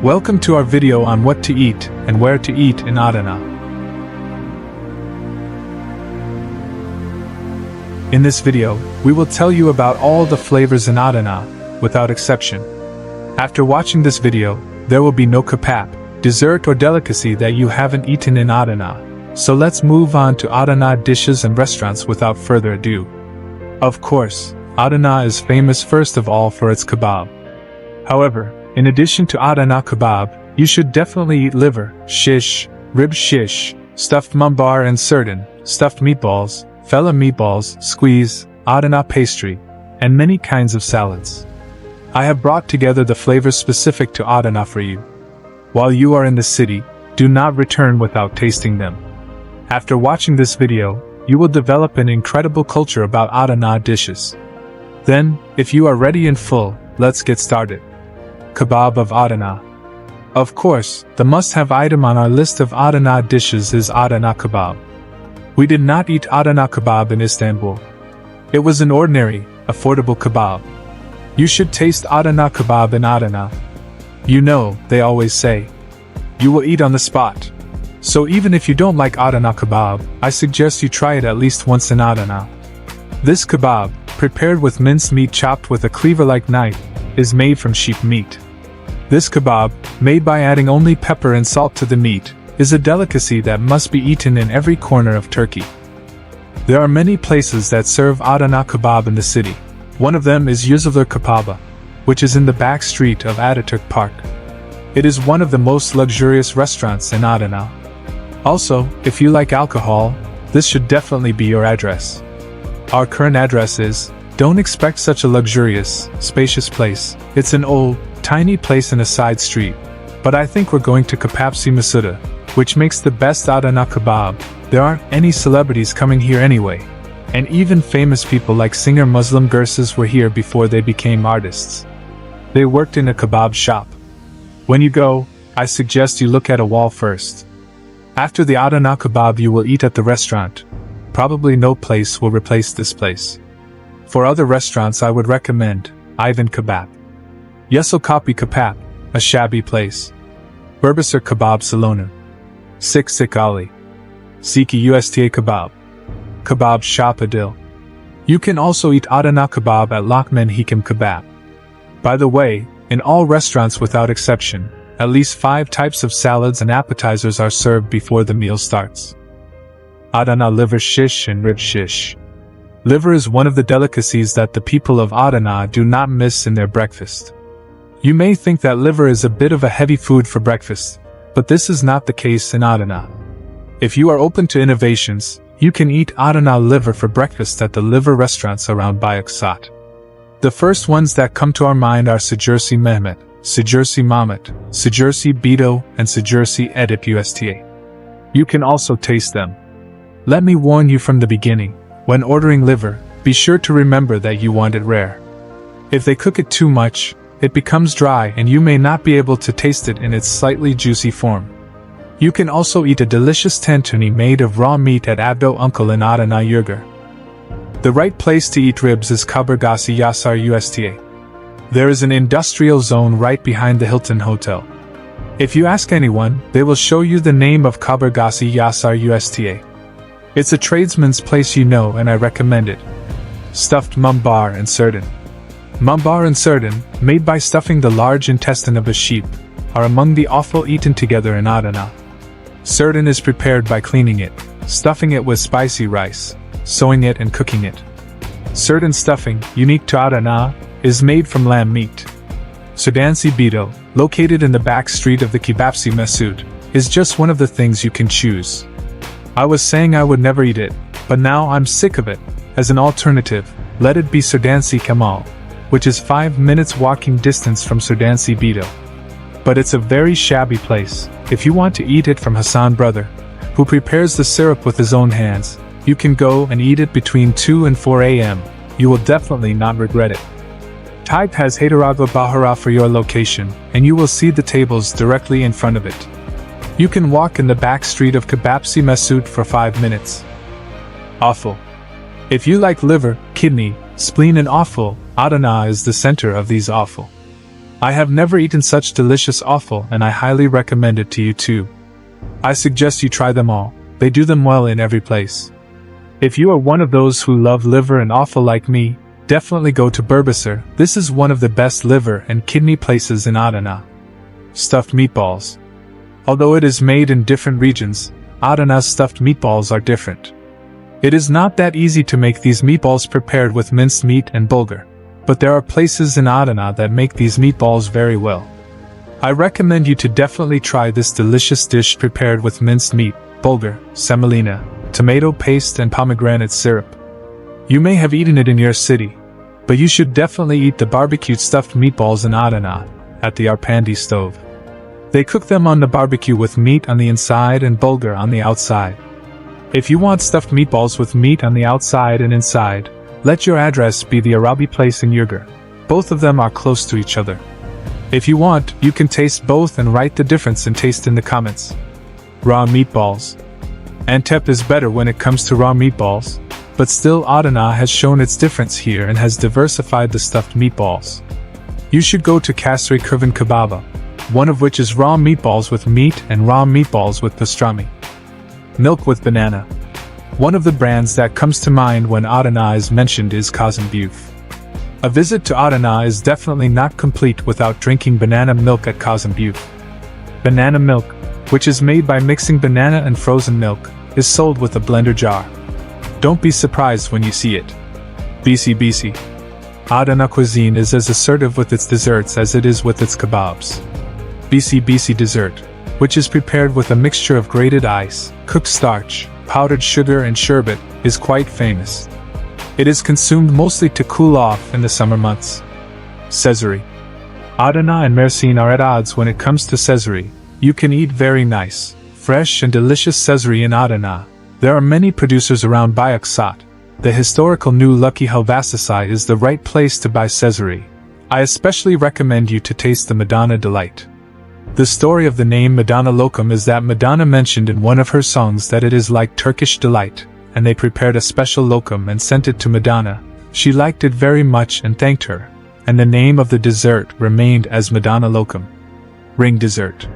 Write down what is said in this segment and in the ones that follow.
Welcome to our video on what to eat and where to eat in Adana. In this video, we will tell you about all the flavors in Adana, without exception. After watching this video, there will be no kebab, dessert or delicacy that you haven't eaten in Adana. So let's move on to Adana dishes and restaurants without further ado. Of course, Adana is famous first of all for its kebab. However, in addition to Adana kebab, you should definitely eat liver, shish, rib shish, stuffed mumbar and sirden, stuffed meatballs, fella meatballs, squeeze, Adana pastry, and many kinds of salads. I have brought together the flavors specific to Adana for you. While you are in the city, do not return without tasting them. After watching this video, you will develop an incredible culture about Adana dishes. Then, if you are ready and full, let's get started. Kebab of Adana. Of course, the must-have item on our list of Adana dishes is Adana kebab. We did not eat Adana kebab in Istanbul. It was an ordinary, affordable kebab. You should taste Adana kebab in Adana. You know, they always say, you will eat on the spot. So even if you don't like Adana kebab, I suggest you try it at least once in Adana. This kebab, prepared with minced meat chopped with a cleaver-like knife, is made from sheep meat. This kebab, made by adding only pepper and salt to the meat, is a delicacy that must be eaten in every corner of Turkey. There are many places that serve Adana kebab in the city. One of them is Yüzüvler Kebabı, which is in the back street of Ataturk Park. It is one of the most luxurious restaurants in Adana. Also, if you like alcohol, this should definitely be your address. Our current address is, don't expect such a luxurious, spacious place. It's an old, tiny place in a side street. But I think we're going to Kebapçı Mesut, which makes the best Adana kebab. There aren't any celebrities coming here anyway. And even famous people like singer Muslim Gürses were here before they became artists. They worked in a kebab shop. When you go, I suggest you look at a wall first. After the Adana kebab you will eat at the restaurant. Probably no place will replace this place. For other restaurants I would recommend Ivan Kebap, Yeşil Kapı Kebap, a shabby place, Burbusar Kebab Salonu, Sik Ali, Siki Usta Kebab, Kebab Shop Adil. You can also eat Adana kebab at Lokman Hekim Kebab. By the way, in all restaurants without exception, at least 5 types of salads and appetizers are served before the meal starts. Adana liver shish and rib shish. Liver is one of the delicacies that the people of Adana do not miss in their breakfast. You may think that liver is a bit of a heavy food for breakfast, but this is not the case in Adana. If you are open to innovations, you can eat Adana liver for breakfast at the liver restaurants around Bayaksaat. The first ones that come to our mind are Sejursi Mehmet, Sejursi Mahmut, Sejursi Bito, and Sejursi Edip Usta. You can also taste them. Let me warn you from the beginning, when ordering liver, be sure to remember that you want it rare. If they cook it too much, it becomes dry and you may not be able to taste it in its slightly juicy form. You can also eat a delicious tantuni made of raw meat at Abdo Uncle in Adana Yurgar. The right place to eat ribs is Kaburgası Yasar Usta. There is an industrial zone right behind the Hilton Hotel. If you ask anyone, they will show you the name of Kaburgası Yasar Usta. It's a tradesman's place you know and I recommend it. Stuffed mumbar and sirden. Mumbar and sirden, made by stuffing the large intestine of a sheep, are among the offal eaten together in Adana. Sirden is prepared by cleaning it, stuffing it with spicy rice, sewing it and cooking it. Sirden stuffing, unique to Adana, is made from lamb meat. Sudansi Bito, located in the back street of the Kebapçı Mesut, is just one of the things you can choose. I was saying I would never eat it, but now I'm sick of it. As an alternative, let it be Sudansi Kemal, which is 5 minutes walking distance from Sudansi Bito. But it's a very shabby place. If you want to eat it from Hassan brother, who prepares the syrup with his own hands, you can go and eat it between 2 and 4 a.m. You will definitely not regret it. Type has Haydaragla Bahara for your location, and you will see the tables directly in front of it. You can walk in the back street of Kebapçı Mesut for 5 minutes. Offal. If you like liver, kidney, spleen and offal, Adana is the center of these offal. I have never eaten such delicious offal and I highly recommend it to you too. I suggest you try them all, they do them well in every place. If you are one of those who love liver and offal like me, definitely go to Burbusar. This is one of the best liver and kidney places in Adana. Stuffed meatballs. Although it is made in different regions, Adana's stuffed meatballs are different. It is not that easy to make these meatballs prepared with minced meat and bulgur, but there are places in Adana that make these meatballs very well. I recommend you to definitely try this delicious dish prepared with minced meat, bulgur, semolina, tomato paste and pomegranate syrup. You may have eaten it in your city, but you should definitely eat the barbecued stuffed meatballs in Adana, at the Arpandi stove. They cook them on the barbecue with meat on the inside and bulgur on the outside. If you want stuffed meatballs with meat on the outside and inside, let your address be the Arabi place in Yurgar. Both of them are close to each other. If you want, you can taste both and write the difference in taste in the comments. Raw meatballs. Antep is better when it comes to raw meatballs, but still Adana has shown its difference here and has diversified the stuffed meatballs. You should go to Kasri Kurvan Kebaba, one of which is raw meatballs with meat and raw meatballs with pastrami. Milk with banana. One of the brands that comes to mind when Adana is mentioned is Kazanbuf. A visit to Adana is definitely not complete without drinking banana milk at Kazanbuf. Banana milk, which is made by mixing banana and frozen milk, is sold with a blender jar. Don't be surprised when you see it. BC. Adana cuisine is as assertive with its desserts as it is with its kebabs. BC dessert, which is prepared with a mixture of grated ice, cooked starch, powdered sugar and sherbet, is quite famous. It is consumed mostly to cool off in the summer months. Sezeri. Adana and Mersin are at odds when it comes to sezeri. You can eat very nice, fresh and delicious sezeri in Adana. There are many producers around Bayaksat. The historical New Lucky Helvasisai is the right place to buy sezeri. I especially recommend you to taste the Madonna Delight. The story of the name Madonna Lokum is that Madonna mentioned in one of her songs that it is like Turkish delight, and they prepared a special lokum and sent it to Madonna. She liked it very much and thanked her, and the name of the dessert remained as Madonna Lokum. Ring dessert.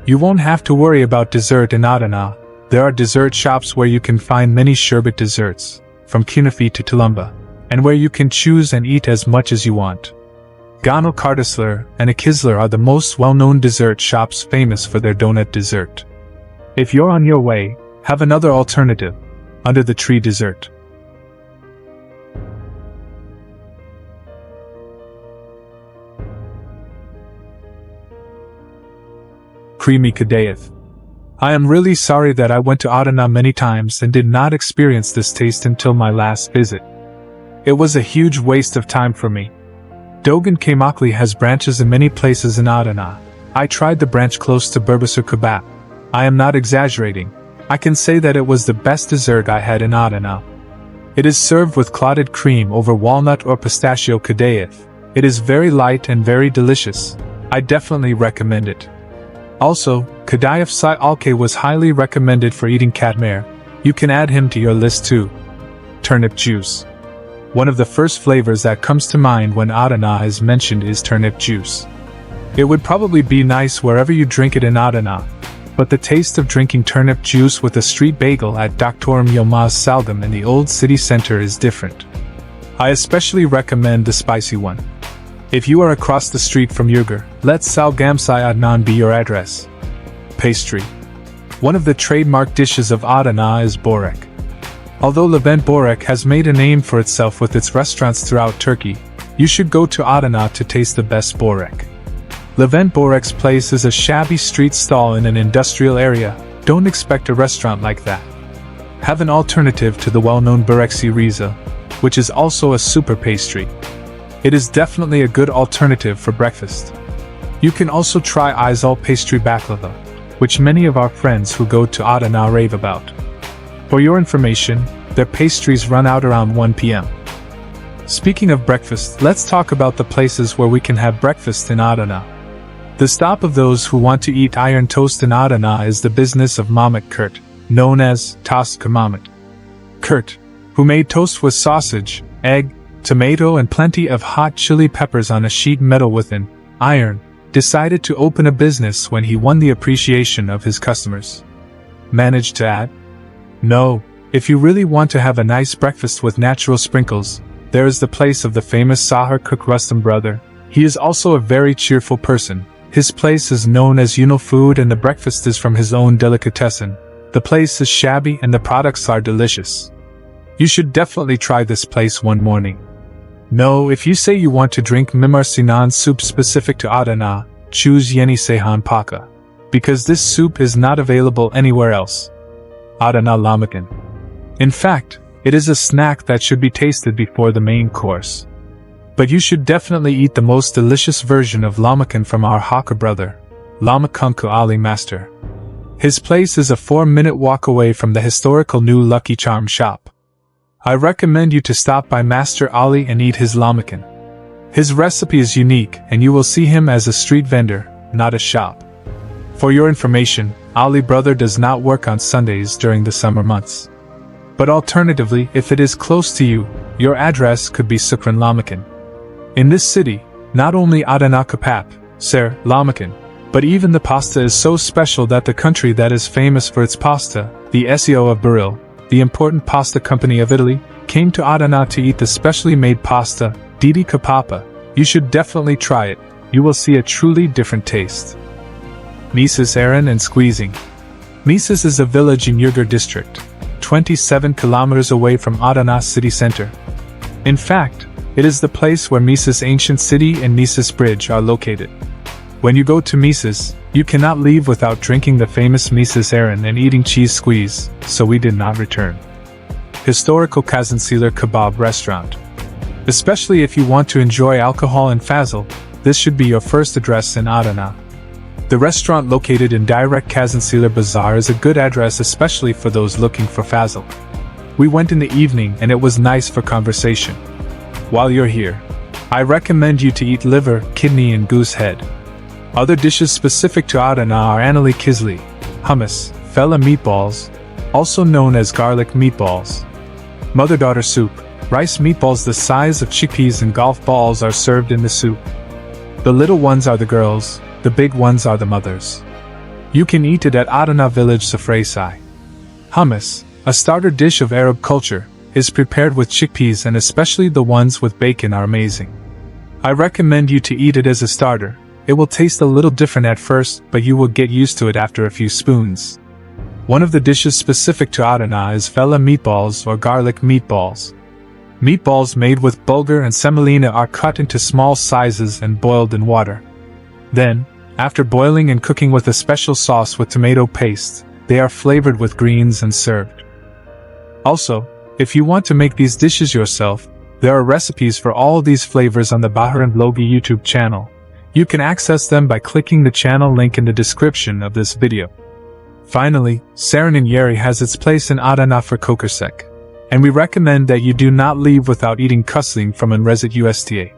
You won't have to worry about dessert in Adana. There are dessert shops where you can find many sherbet desserts, from kunefe to tulumba, and where you can choose and eat as much as you want. Ganal Kartaslar and Akizlar are the most well-known dessert shops famous for their donut dessert. If you're on your way, have another alternative, under the tree dessert. Creamy kadayif. I am really sorry that I went to Adana many times and did not experience this taste until my last visit. It was a huge waste of time for me. Dogan Kaymakli has branches in many places in Adana. I tried the branch close to Burbusar Kebab. I am not exaggerating. I can say that it was the best dessert I had in Adana. It is served with clotted cream over walnut or pistachio kadayif. It is very light and very delicious. I definitely recommend it. Also, Kadayif Sai Alke was highly recommended for eating katmer. You can add him to your list too. Turnip juice. One of the first flavors that comes to mind when Adana is mentioned is turnip juice. It would probably be nice wherever you drink it in Adana, but the taste of drinking turnip juice with a street bagel at Dr. Yilmaz Saldam in the old city center is different. I especially recommend the spicy one. If you are across the street from Yurgar, let Sal Gamsai Adnan be your address. Pastry. One of the trademark dishes of Adana is borek. Although Levent Borek has made a name for itself with its restaurants throughout Turkey, you should go to Adana to taste the best borek. Levent Borek's place is a shabby street stall in an industrial area. Don't expect a restaurant like that. Have an alternative to the well-known Boreksi Riza, which is also a super pastry. It is definitely a good alternative for breakfast. You can also try Aysal pastry baklava, which many of our friends who go to Adana rave about. For your information, their pastries run out around 1 p.m. Speaking of breakfast, let's talk about the places where we can have breakfast in Adana. The stop of those who want to eat iron toast in Adana is the business of Mahmut Kurt, known as Tost Mahmut. Kurt, who made toast with sausage, egg, tomato and plenty of hot chili peppers on a sheet metal within, iron, decided to open a business when he won the appreciation of his customers. Managed to add? No, if you really want to have a nice breakfast with natural sprinkles, there is the place of the famous Sahar cook Rustam brother. He is also a very cheerful person. His place is known as Unal Food and the breakfast is from his own delicatessen. The place is shabby and the products are delicious. You should definitely try this place one morning. No, if you say you want to drink Mimar Sinan soup specific to Adana, choose Yeni Seyhan Paka. Because this soup is not available anywhere else. Adana Lahmacun. In fact, it is a snack that should be tasted before the main course. But you should definitely eat the most delicious version of Lahmacun from our Hakka brother, Lahmacunku Ali Master. His place is a 4-minute walk away from the historical new Lucky Charm shop. I recommend you to stop by Master Ali and eat his Lahmacun. His recipe is unique and you will see him as a street vendor, not a shop. For your information, Ali brother does not work on Sundays during the summer months. But alternatively, if it is close to you, your address could be Sukran Lahmacun. In this city, not only Adana Kapap, Ser, Lahmacun, but even the pasta is so special that the country that is famous for its pasta, the SEO of Baril, the important pasta company of Italy, came to Adana to eat the specially made pasta, Didi Kapapa. You should definitely try it, you will see a truly different taste. Mises Aaron and Squeezing. Mises is a village in Yurgur district, 27 kilometers away from Adana city center. In fact, it is the place where Mises ancient city and Mises bridge are located. When you go to Mises, you cannot leave without drinking the famous Mises Aaron and eating cheese squeeze, so we did not return. Historical Kazansealer Kebab Restaurant. Especially if you want to enjoy alcohol and fazil, this should be your first address in Adana. The restaurant located in direct Kazansealer Bazaar is a good address especially for those looking for fazil. We went in the evening and it was nice for conversation. While you're here, I recommend you to eat liver, kidney and goose head. Other dishes specific to Adana are Anali Kizli, hummus, fella meatballs, also known as garlic meatballs. Mother-daughter soup, rice meatballs the size of chickpeas and golf balls are served in the soup. The little ones are the girls, the big ones are the mothers. You can eat it at Adana village Safraisai. Hummus, a starter dish of Arab culture, is prepared with chickpeas and especially the ones with bacon are amazing. I recommend you to eat it as a starter. It will taste a little different at first, but you will get used to it after a few spoons. One of the dishes specific to Adana is fella meatballs or garlic meatballs. Meatballs made with bulgur and semolina are cut into small sizes and boiled in water. Then, after boiling and cooking with a special sauce with tomato paste, they are flavored with greens and served. Also, if you want to make these dishes yourself, there are recipes for all these flavors on the Bahrain Vlogi YouTube channel. You can access them by clicking the channel link in the description of this video. Finally, Serenin Yeri has its place in Adana for Kokersek, and we recommend that you do not leave without eating kusling from Enrezit USTA.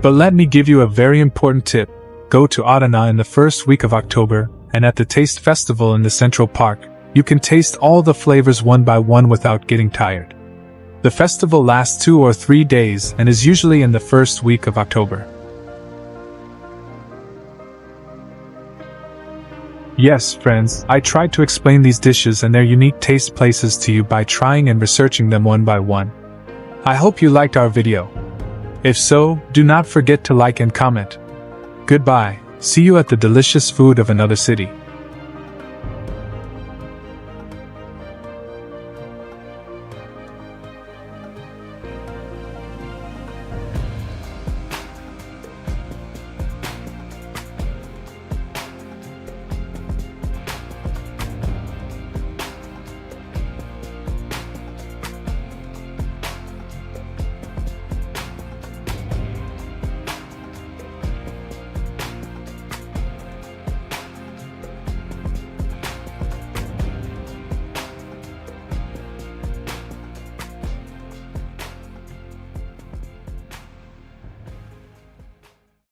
But let me give you a very important tip. Go to Adana in the first week of October, and at the Taste Festival in the Central Park, you can taste all the flavors one by one without getting tired. The festival lasts 2 or 3 days and is usually in the first week of October. Yes, friends, I tried to explain these dishes and their unique taste places to you by trying and researching them one by one. I hope you liked our video. If so, do not forget to like and comment. Goodbye, see you at the delicious food of another city.